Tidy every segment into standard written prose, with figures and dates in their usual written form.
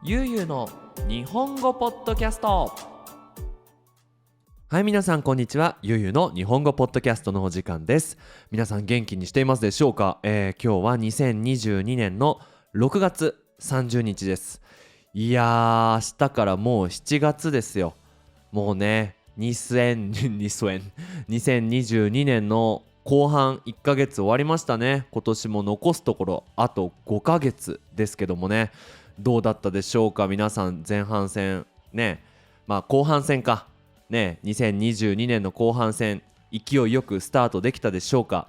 ゆうゆうの日本語ポッドキャスト。はい、皆さんこんにちは。ゆうゆうの日本語ポッドキャストのお時間です。皆さん元気にしていますでしょうか？今日は2022年の6月30日です。いやー、明日からもう7月ですよ。もうね、2022年の後半1ヶ月終わりましたね。今年も残すところあと5ヶ月ですけどもね、どうだったでしょうか？皆さん前半戦ね、後半戦かね、2022年の後半戦勢いよくスタートできたでしょうか？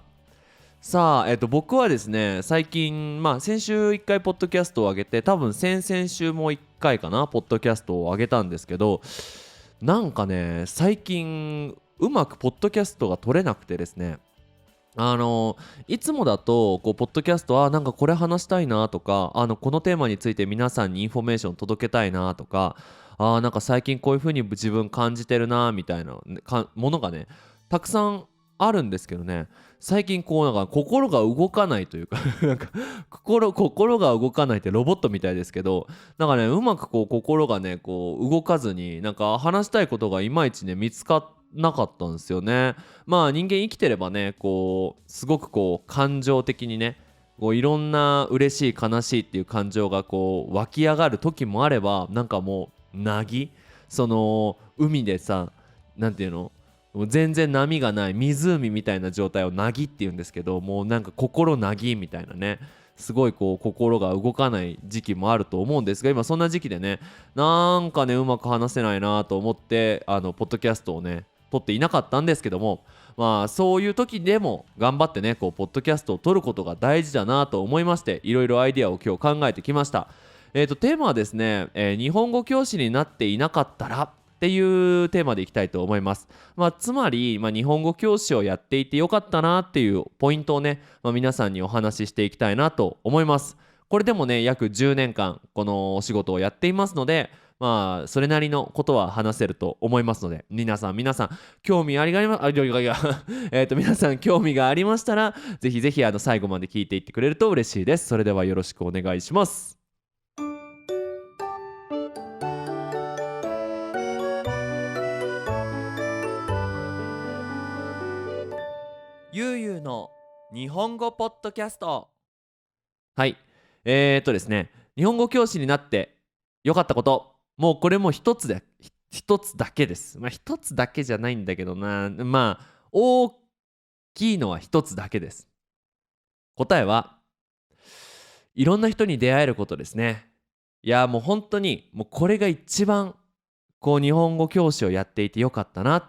さあ、僕はですね、最近先週1回ポッドキャストを上げて、多分先々週も1回かなポッドキャストを上げたんですけど、なんかね最近うまくポッドキャストが撮れなくてですね、いつもだとこうポッドキャストなんかこれ話したいなとか、このテーマについて皆さんにインフォメーション届けたいなとか、なんか最近こういう風に自分感じてるなみたいなものがねたくさんあるんですけどね、最近こうなんか心が動かないというかなんか心が動かないってロボットみたいですけど、なんかねうまくこう心がねこう動かずに、なんか話したいことがいまいちね見つかなかったんですよね。人間生きてればね、こうすごくこう感情的にね、こういろんな嬉しい悲しいっていう感情がこう湧き上がる時もあれば、なんかもうその海でさ、なんていうの、もう全然波がない湖みたいな状態を凪っていうんですけど、もうなんか心凪みたいなね、すごいこう心が動かない時期もあると思うんですが、今そんな時期でね、なんかねうまく話せないなと思って、ポッドキャストをね撮っていなかったんですけども、そういう時でも頑張ってねこうポッドキャストを撮ることが大事だなと思いまして、いろいろアイデアを今日考えてきました。テーマはですね、日本語教師になっていなかったらっていうテーマでいきたいと思います。つまり、日本語教師をやっていてよかったなっていうポイントをね、皆さんにお話ししていきたいなと思います。これでもね約10年間このお仕事をやっていますので、それなりのことは話せると思いますので、皆さん興味ありがりま皆さん興味がありましたら、ぜひぜひ最後まで聞いていってくれると嬉しいです。それではよろしくお願いします。ゆうゆうの日本語ポッドキャスト。はい、ですね、日本語教師になってよかったこと、もうこれも一つだけです。一つだけじゃないんだけどな、大きいのは一つだけです。答えはいろんな人に出会えることですね。いやもう本当にもうこれが一番こう日本語教師をやっていてよかったなっ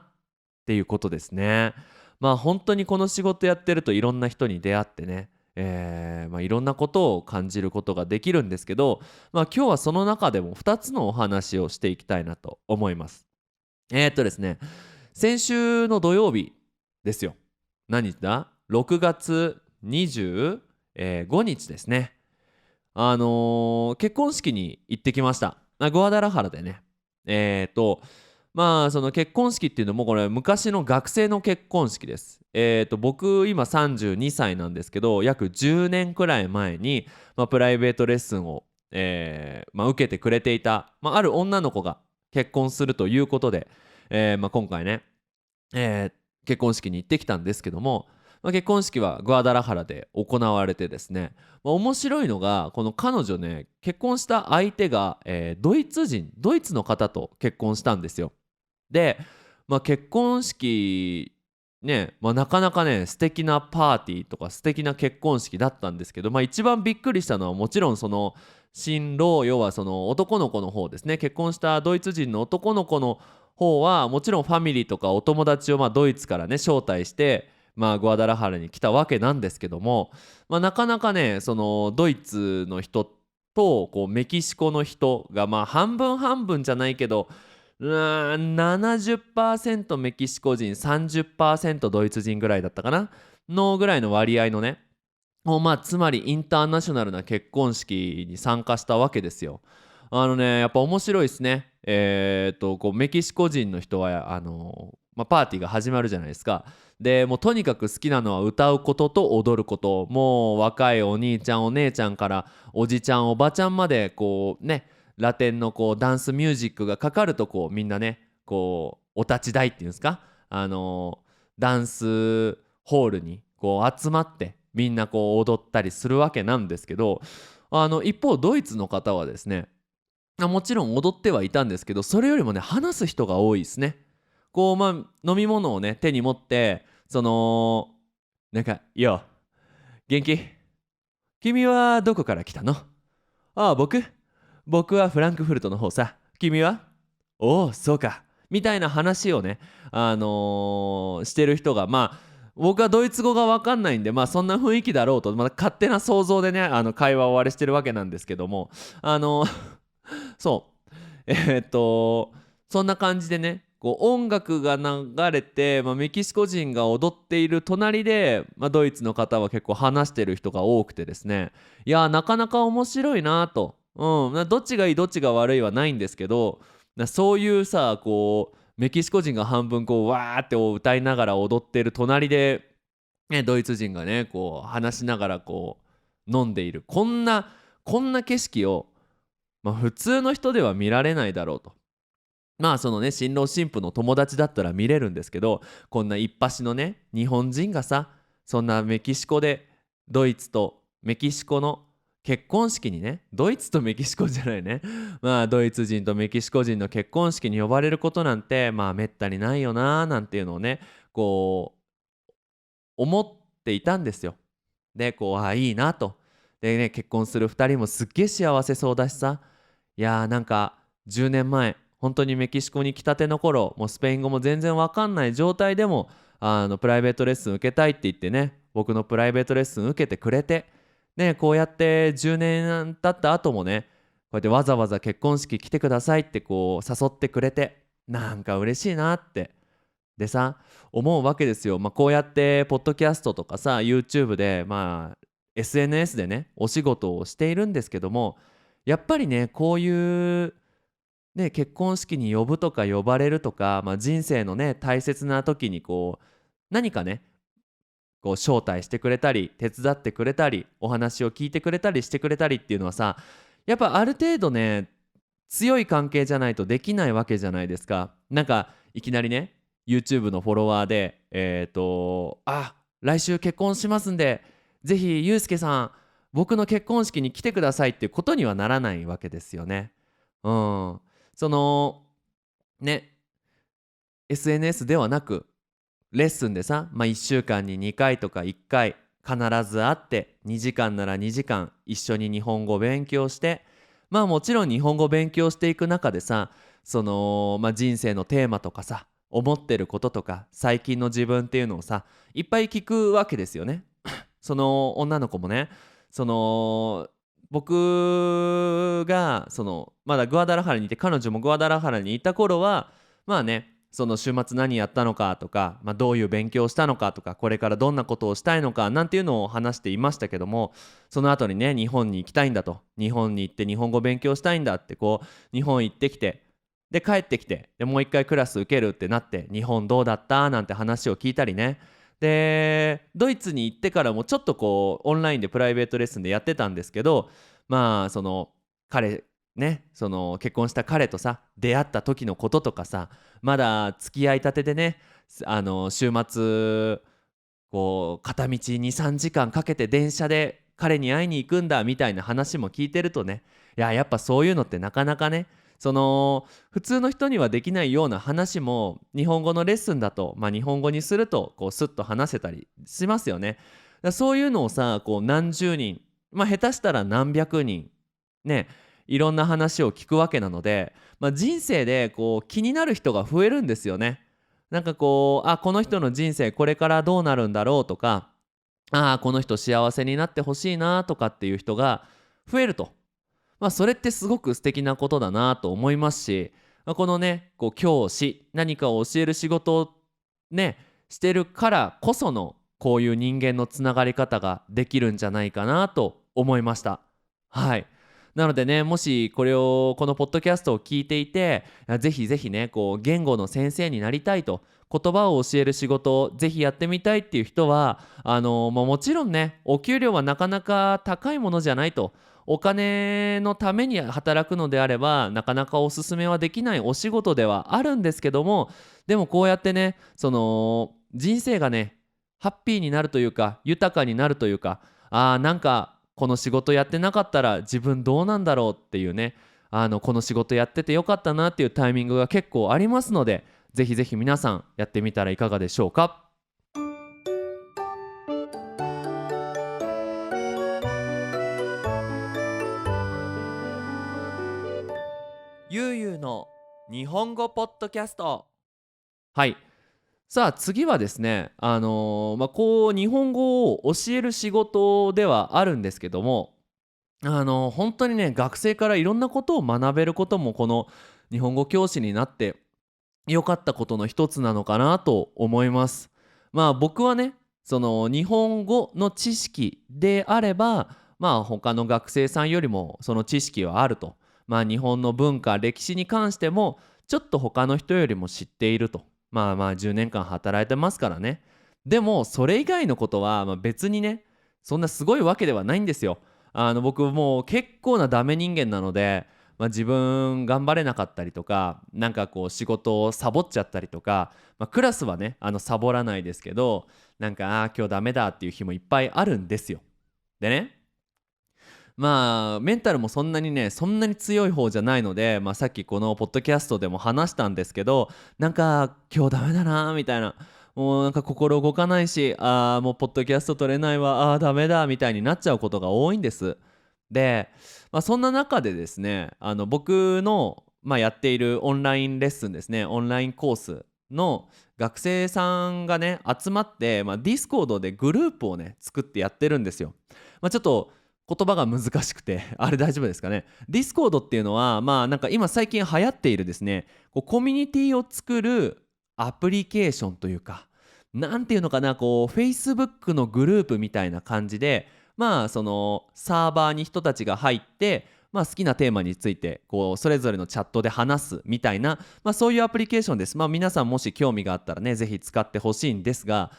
ていうことですね。本当にこの仕事やってるといろんな人に出会ってね、いろんなことを感じることができるんですけど、今日はその中でも2つのお話をしていきたいなと思います。ですね、先週の土曜日ですよ。何日だ？ 6 月25日ですね。結婚式に行ってきました。グアダラハラでね。その結婚式っていうのもこれ昔の学生の結婚式です。僕今32歳なんですけど、約10年くらい前に、プライベートレッスンを、受けてくれていた、ある女の子が結婚するということで、今回ね、えー結婚式に行ってきたんですけども、結婚式はグアダラハラで行われてですね、面白いのがこの彼女ね、結婚した相手が、ドイツの方と結婚したんですよ。で、結婚式ね、なかなかね素敵なパーティーとか素敵な結婚式だったんですけど、一番びっくりしたのはもちろんその新郎、要はその男の子の方ですね。結婚したドイツ人の男の子の方はもちろんファミリーとかお友達をドイツからね招待して、グアダラハラに来たわけなんですけども、なかなかねそのドイツの人とこうメキシコの人が半分半分じゃないけど、70% メキシコ人 30% ドイツ人ぐらいだったかなのぐらいの割合のね、もうつまりインターナショナルな結婚式に参加したわけですよ。やっぱ面白いですね。こうメキシコ人の人はパーティーが始まるじゃないですか。でもうとにかく好きなのは歌うことと踊ること。もう若いお兄ちゃんお姉ちゃんからおじちゃんおばちゃんまでこうね、ラテンのこうダンスミュージックがかかるとこうみんなねこうお立ち台っていうんですか、ダンスホールにこう集まってみんなこう踊ったりするわけなんですけど、一方ドイツの方はですね、もちろん踊ってはいたんですけど、それよりもね話す人が多いですね。こう飲み物をね手に持って、なんか「いや元気？君はどこから来たの？ああ僕はフランクフルトの方さ。君は？おおそうか」みたいな話をね、してる人が、僕はドイツ語が分かんないんで、そんな雰囲気だろうと、勝手な想像でね会話をあれしてるわけなんですけども、あのそうそんな感じでねこう音楽が流れて、メキシコ人が踊っている隣で、ドイツの方は結構話してる人が多くてですね、いやなかなか面白いなと、どっちがいいどっちが悪いはないんですけど、そういうさこうメキシコ人が半分こうわーって歌いながら踊ってる隣で、ドイツ人がねこう話しながらこう飲んでいる、こんな景色を、普通の人では見られないだろうと。そのね新郎新婦の友達だったら見れるんですけど、こんな一発のね日本人がさ、そんなメキシコでドイツとメキシコの結婚式にね、ドイツとメキシコじゃないねドイツ人とメキシコ人の結婚式に呼ばれることなんてめったにないよななんていうのをねこう思っていたんですよ。でこういいなと。でね結婚する2人もすっげえ幸せそうだしさ、いやなんか10年前本当にメキシコに来たての頃、もうスペイン語も全然わかんない状態でもプライベートレッスン受けたいって言ってね、僕のプライベートレッスン受けてくれて、こうやって10年経った後もねこうやってわざわざ結婚式来てくださいってこう誘ってくれて、なんか嬉しいなってでさ思うわけですよ。こうやってポッドキャストとかさ YouTube でSNS でねお仕事をしているんですけども、やっぱりねこういう結婚式に呼ぶとか呼ばれるとか、人生のね大切な時にこう何かねこう招待してくれたり手伝ってくれたりお話を聞いてくれたりしてくれたりっていうのはさ、やっぱある程度ね強い関係じゃないとできないわけじゃないですか。なんかいきなりね YouTube のフォロワーで来週結婚しますんでぜひゆうすけさん僕の結婚式に来てくださいっていうことにはならないわけですよね。うん、そのね SNS ではなくレッスンでさ、1週間に2回とか1回必ず会って2時間なら2時間一緒に日本語勉強して、もちろん日本語勉強していく中でさ、人生のテーマとかさ思ってることとか最近の自分っていうのをさいっぱい聞くわけですよね。その女の子もね、僕がまだグアダラハラにいて彼女もグアダラハラにいた頃はその週末何やったのかとか、どういう勉強をしたのかとかこれからどんなことをしたいのかなんていうのを話していましたけども、その後にね日本に行きたいんだと、日本に行って日本語勉強したいんだってこう日本行ってきてで帰ってきてでもう一回クラス受けるってなって日本どうだったなんて話を聞いたりね、でドイツに行ってからもちょっとこうオンラインでプライベートレッスンでやってたんですけど、その彼ねその結婚した彼とさ出会った時のこととかさ、まだ付き合いたてでね週末こう片道23時間かけて電車で彼に会いに行くんだみたいな話も聞いてるとね、やっぱそういうのってなかなかね普通の人にはできないような話も日本語のレッスンだと、日本語にするとこうスッと話せたりしますよね。そういうのをさこう何十人、下手したら何百人ねいろんな話を聞くわけなので、人生でこう気になる人が増えるんですよね。なんかこうこの人の人生これからどうなるんだろうとか、この人幸せになってほしいなとかっていう人が増えると、それってすごく素敵なことだなと思いますし、このねこう教師何かを教える仕事をねしてるからこそのこういう人間のつながり方ができるんじゃないかなと思いました。はい。なのでねもしこのポッドキャストを聞いていてぜひぜひねこう言語の先生になりたいと、言葉を教える仕事をぜひやってみたいっていう人はもちろんねお給料はなかなか高いものじゃないとお金のために働くのであればなかなかおすすめはできないお仕事ではあるんですけども、でもこうやってね、人生がねハッピーになるというか豊かになるというか、なんかこの仕事やってなかったら自分どうなんだろうっていうね、この仕事やっててよかったなっていうタイミングが結構ありますので、ぜひぜひ皆さんやってみたらいかがでしょうか。ゆうゆうの日本語ポッドキャスト。はい。さあ次はですね、こう日本語を教える仕事ではあるんですけども、本当にね学生からいろんなことを学べることもこの日本語教師になって良かったことの一つなのかなと思います。僕はね、その日本語の知識であれば、他の学生さんよりもその知識はあると。日本の文化歴史に関してもちょっと他の人よりも知っていると。10年間働いてますからね。でもそれ以外のことは別にね、そんなすごいわけではないんですよ。僕もう結構なダメ人間なので、自分頑張れなかったりとか、なんかこう仕事をサボっちゃったりとか、クラスはねサボらないですけど、なんか今日ダメだっていう日もいっぱいあるんですよ。でね、メンタルもそんなに強い方じゃないので、さっきこのポッドキャストでも話したんですけど、なんか今日ダメだなみたいな、もうなんか心動かないし、もうポッドキャスト撮れないわ、ダメだみたいになっちゃうことが多いんです。で、そんな中でですね、僕の、やっているオンラインレッスンですね、オンラインコースの学生さんがね集まって、ディスコードでグループをね作ってやってるんですよ。ちょっと言葉が難しくてあれ大丈夫ですかね。ディスコードっていうのはなんか今最近流行っているですね、こうコミュニティを作るアプリケーションというか、なんていうのかな、こう Facebook のグループみたいな感じで、そのサーバーに人たちが入って、好きなテーマについてこうそれぞれのチャットで話すみたいな、そういうアプリケーションです。皆さんもし興味があったらねぜひ使ってほしいんですが、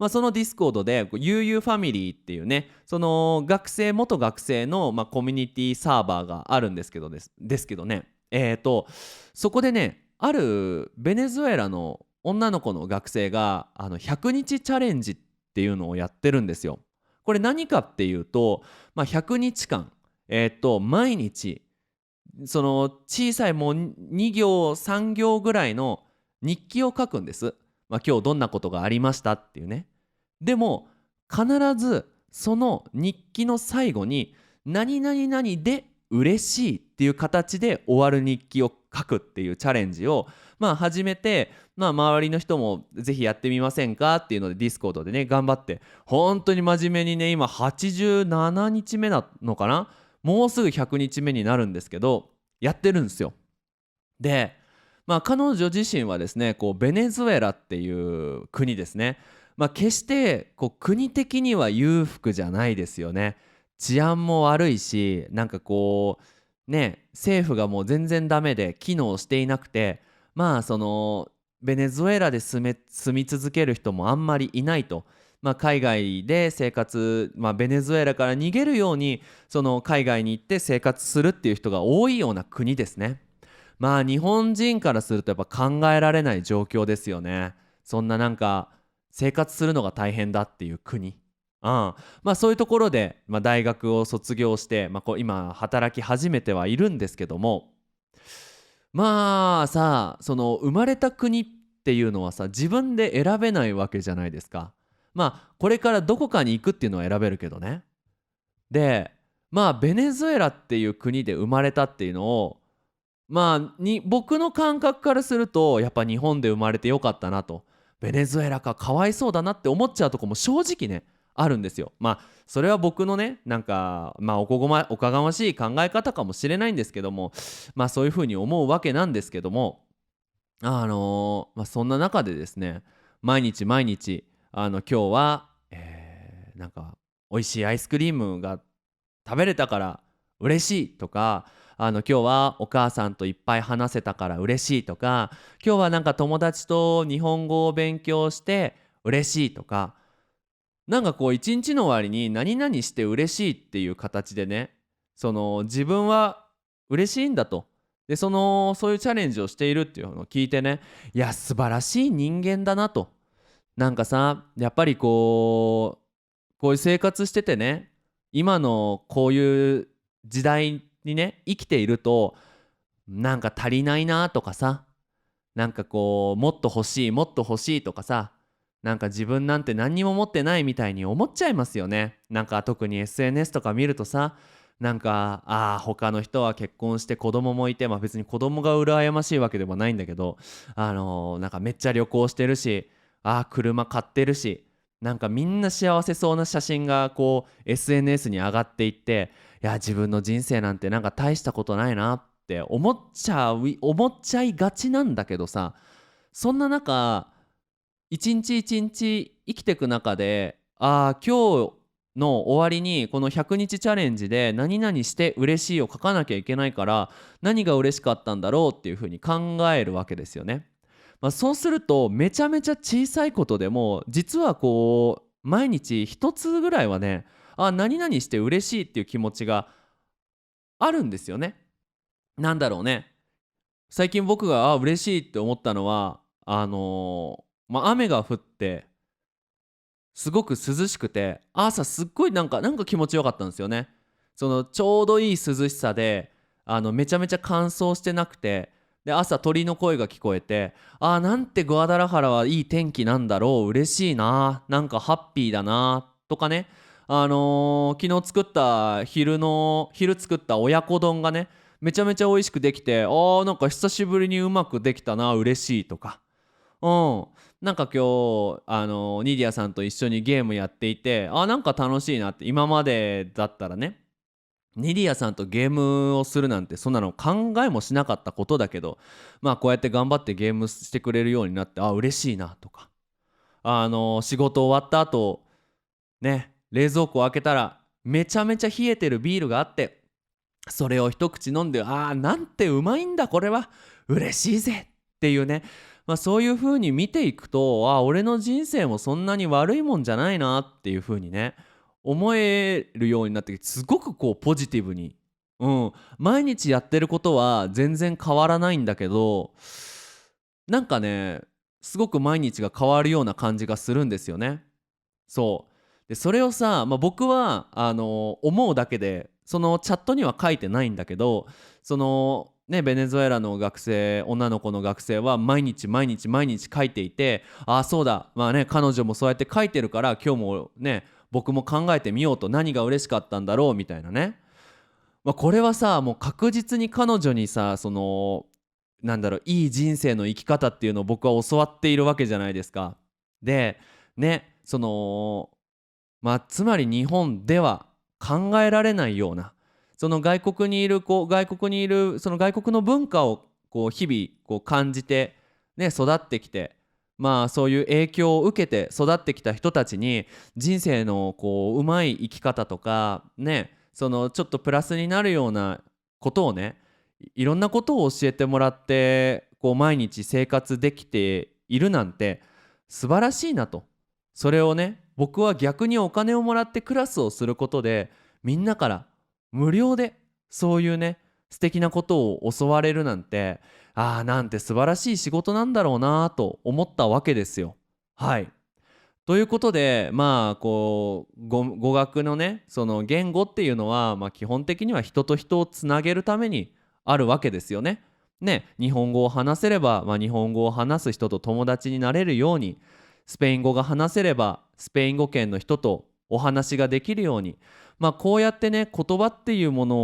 そのディスコードで悠々ファミリーっていうね、その元学生の、コミュニティサーバーがあるんですけどですけどね、そこでねあるベネズエラの女の子の学生が100日チャレンジっていうのをやってるんですよ。これ何かっていうと、100日間、毎日その小さいもう2行3行ぐらいの日記を書くんです。今日どんなことがありましたっていうね。でも必ずその日記の最後に何々々で嬉しいっていう形で終わる日記を書くっていうチャレンジを始めて、周りの人もぜひやってみませんかっていうのでディスコードでね頑張って、本当に真面目にね今87日目なのかな、もうすぐ100日目になるんですけどやってるんですよ。で、彼女自身はですねこうベネズエラっていう国ですね、決してこう国的には裕福じゃないですよね。治安も悪いし、なんかこうね政府がもう全然ダメで機能していなくて、そのベネズエラで住み続ける人もあんまりいないと。海外で生活、ベネズエラから逃げるようにその海外に行って生活するっていう人が多いような国ですね。日本人からするとやっぱ考えられない状況ですよね。そんななんか生活するのが大変だっていう国。そういうところで、大学を卒業して、こう今働き始めてはいるんですけども、その生まれた国っていうのはさ自分で選べないわけじゃないですか。これからどこかに行くっていうのは選べるけどね。でベネズエラっていう国で生まれたっていうのを僕の感覚からするとやっぱ日本で生まれてよかったなと、ベネズエラかわいそうだなって思っちゃうとこも正直ねあるんですよ。それは僕のねなんかおかがましい考え方かもしれないんですけども、そういうふうに思うわけなんですけども、そんな中でですね毎日毎日今日は、なんか美味しいアイスクリームが食べれたから嬉しいとか、今日はお母さんといっぱい話せたから嬉しいとか、今日はなんか友達と日本語を勉強して嬉しいとか、なんかこう一日の終わりに何々して嬉しいっていう形でね自分は嬉しいんだと。でそういうチャレンジをしているっていうのを聞いてね、いや素晴らしい人間だなと。なんかさやっぱりこういう生活しててね、今のこういう時代にね生きていると、なんか足りないなとかさ、なんかもっと欲しいもっと欲しいとかさ、なんか自分なんて何にも持ってないみたいに思っちゃいますよね。なんか特に SNS とか見るとさ、なんか他の人は結婚して子供もいて、まあ別に子供が羨ましいわけでもないんだけど、なんかめっちゃ旅行してるし、車買ってるし、なんかみんな幸せそうな写真がSNS に上がっていって、いや自分の人生なんてなんか大したことないなって思っちゃいがちなんだけどさ、そんな中一日一日生きていく中で、今日の終わりにこの100日チャレンジで何々して嬉しいを書かなきゃいけないから、何が嬉しかったんだろうっていうふうに考えるわけですよね。そうするとめちゃめちゃ小さいことでも実は毎日一つぐらいはね、何々して嬉しいっていう気持ちがあるんですよね。なんだろうね。最近僕が嬉しいって思ったのは、雨が降ってすごく涼しくて、朝すっごいなんか気持ちよかったんですよね。そのちょうどいい涼しさで、めちゃめちゃ乾燥してなくて、で朝鳥の声が聞こえて、なんてグアダラハラはいい天気なんだろう、嬉しいな、なんかハッピーだなとかね。昨日昼作った親子丼がね、めちゃめちゃ美味しくできて、なんか久しぶりにうまくできたな、嬉しいとか。うん。なんか今日ニディアさんと一緒にゲームやっていて、なんか楽しいなって。今までだったらね、ニディアさんとゲームをするなんてそんなの考えもしなかったことだけど、こうやって頑張ってゲームしてくれるようになって、嬉しいなとか、仕事終わった後ね、冷蔵庫を開けたらめちゃめちゃ冷えてるビールがあって、それを一口飲んで、なんてうまいんだこれは、嬉しいぜっていうね。そういう風に見ていくと、俺の人生もそんなに悪いもんじゃないなっていう風にね思えるようになってきて、すごくポジティブに、毎日やってることは全然変わらないんだけど、なんかねすごく毎日が変わるような感じがするんですよね。でそれをさ、僕は思うだけで、そのチャットには書いてないんだけど、ベネズエラの女の子の学生は毎日毎日毎日書いていて、そうだ、彼女もそうやって書いてるから、今日もね僕も考えてみようと、何が嬉しかったんだろうみたいなね。これはさ、もう確実に彼女にさ、なんだろう、いい人生の生き方っていうのを僕は教わっているわけじゃないですか。でね、つまり日本では考えられないような、外国にいるその外国の文化を日々感じてね育ってきて、そういう影響を受けて育ってきた人たちに、人生のうまい生き方とかね、ちょっとプラスになるようなことをね、いろんなことを教えてもらって、毎日生活できているなんて素晴らしいなと。それをね僕は逆にお金をもらってクラスをすることで、みんなから無料でそういうね素敵なことを教われるなんて、なんて素晴らしい仕事なんだろうなと思ったわけですよ。はい。ということで語学のねその言語っていうのは、基本的には人と人をつなげるためにあるわけですよね。日本語を話せれば、日本語を話す人と友達になれるように、スペイン語が話せればスペイン語圏の人とお話ができるように、こうやってね言葉っていうもの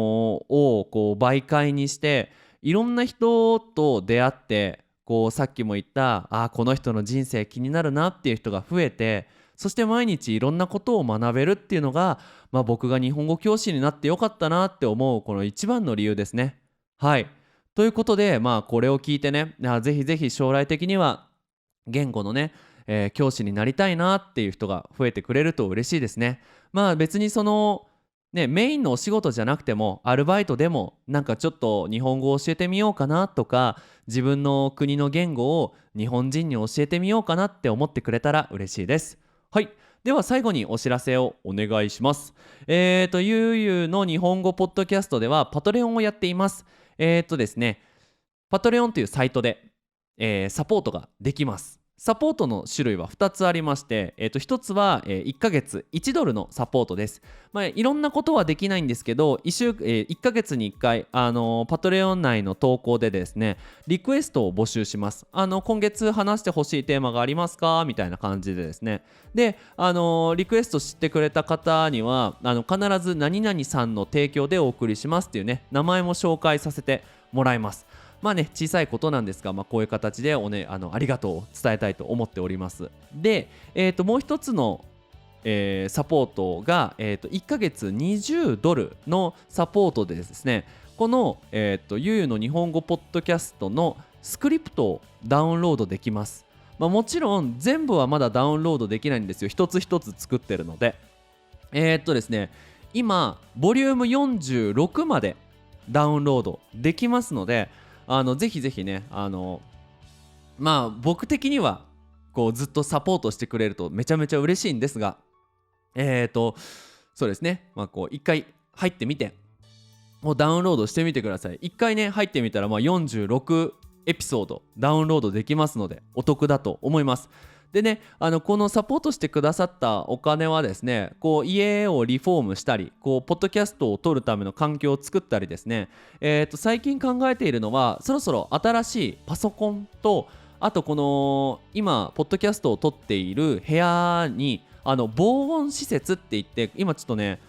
を媒介にして、いろんな人と出会って、さっきも言ったこの人の人生気になるなっていう人が増えて、そして毎日いろんなことを学べるっていうのが、僕が日本語教師になってよかったなって思うこの一番の理由ですね。はい。ということでこれを聞いてね、ぜひぜひ将来的には言語のね、教師になりたいなっていう人が増えてくれると嬉しいですね。別にメインのお仕事じゃなくても、アルバイトでもなんかちょっと日本語を教えてみようかなとか、自分の国の言語を日本人に教えてみようかなって思ってくれたら嬉しいです。はい。では最後にお知らせをお願いします。ゆうゆうの日本語ポッドキャストではパトレオンをやっています。ですね、パトレオンというサイトで、サポートができます。サポートの種類は2つありまして、1つは、1ヶ月1ドルのサポートです。いろんなことはできないんですけど、1ヶ月に1回、パトレオン内の投稿でですね、リクエストを募集します。今月話してほしいテーマがありますかみたいな感じでですね。で、リクエストしてくれた方には必ず何々さんの提供でお送りしますっていうね、名前も紹介させてもらいます。小さいことなんですが、こういう形でありがとうを伝えたいと思っております。で、もう一つの、サポートが、1ヶ月20ドルのサポートでですね、この、ゆうゆうの日本語ポッドキャストのスクリプトをダウンロードできます。もちろん全部はまだダウンロードできないんですよ。一つ一つ作ってるので。ですね、今ボリューム46までダウンロードできますので、ぜひぜひね、僕的にはこうずっとサポートしてくれるとめちゃめちゃ嬉しいんですが、そうですね、こう一回入ってみて、もうダウンロードしてみてください。一回ね入ってみたら46エピソードダウンロードできますのでお得だと思います。でね、このサポートしてくださったお金はですね、こう家をリフォームしたり、こうポッドキャストを撮るための環境を作ったりですね、最近考えているのは、そろそろ新しいパソコンと、あとこの今ポッドキャストを撮っている部屋に防音施設って言って、今ちょっとね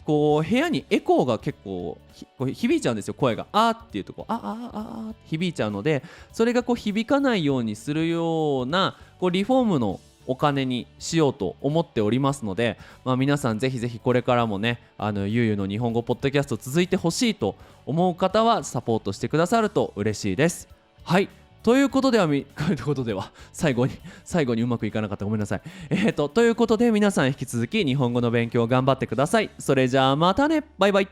こう部屋にエコーが結構こう響いちゃうんですよ。声があーっていうとって響いちゃうので、それがこう響かないようにするようなこうリフォームのお金にしようと思っておりますので、皆さんぜひぜひこれからもね、ゆうゆうの日本語ポッドキャスト続いてほしいと思う方はサポートしてくださると嬉しいです。はい、ということでは最後にうまくいかなかった、ごめんなさい。ということで皆さん引き続き日本語の勉強頑張ってください。それじゃあまたね、バイバイ。